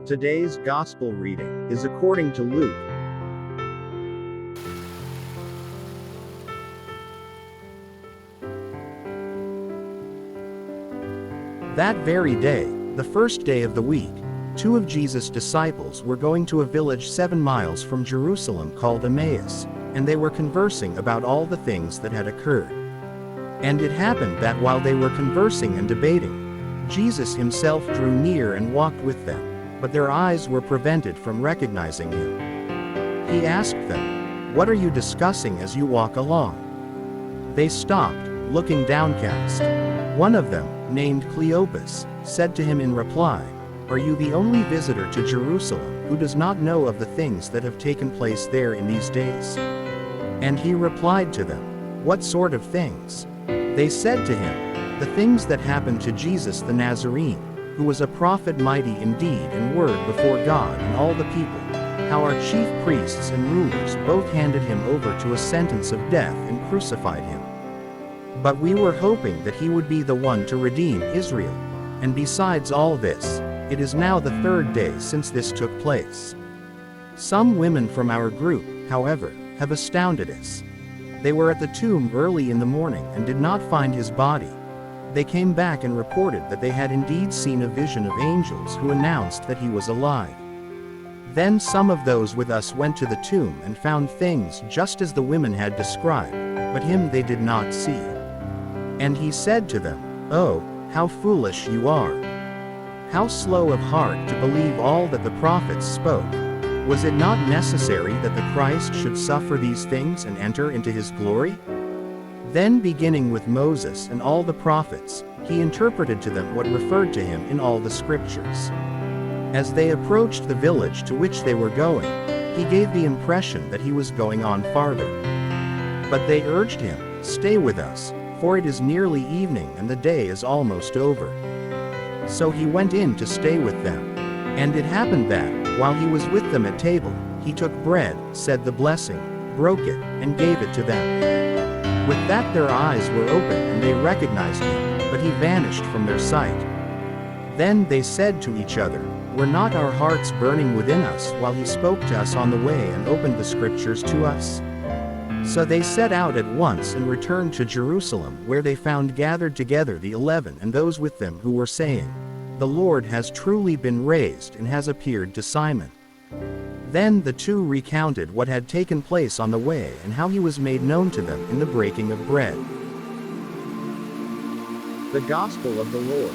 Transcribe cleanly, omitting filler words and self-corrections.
Today's Gospel reading is according to Luke. That very day, the first day of the week, two of Jesus' disciples were going to a village 7 miles from Jerusalem called Emmaus, and they were conversing about all the things that had occurred. And it happened that while they were conversing and debating, Jesus himself drew near and walked with them, but their eyes were prevented from recognizing him. He asked them, "What are you discussing as you walk along?" They stopped, looking downcast. One of them, named Cleopas, said to him in reply, "Are you the only visitor to Jerusalem who does not know of the things that have taken place there in these days?" And he replied to them, "What sort of things?" They said to him, "The things that happened to Jesus the Nazarene, who was a prophet mighty in deed and word before God and all the people, how our chief priests and rulers both handed him over to a sentence of death and crucified him. But we were hoping that he would be the one to redeem Israel. And besides all this, it is now the 3rd day since this took place. Some women from our group, however, have astounded us. They were at the tomb early in the morning and did not find his body. They came back and reported that they had indeed seen a vision of angels who announced that he was alive. Then some of those with us went to the tomb and found things just as the women had described, but him they did not see." And he said to them, "Oh, how foolish you are! How slow of heart to believe all that the prophets spoke! Was it not necessary that the Christ should suffer these things and enter into his glory?" Then beginning with Moses and all the prophets, he interpreted to them what referred to him in all the scriptures. As they approached the village to which they were going, he gave the impression that he was going on farther. But they urged him, "Stay with us, for it is nearly evening and the day is almost over." So he went in to stay with them. And it happened that, while he was with them at table, he took bread, said the blessing, broke it, and gave it to them. With that their eyes were opened and they recognized him, but he vanished from their sight. Then they said to each other, "Were not our hearts burning within us while he spoke to us on the way and opened the scriptures to us?" So they set out at once and returned to Jerusalem, where they found gathered together the 11 and those with them who were saying, "The Lord has truly been raised and has appeared to Simon." Then the two recounted what had taken place on the way and how he was made known to them in the breaking of bread. The Gospel of the Lord.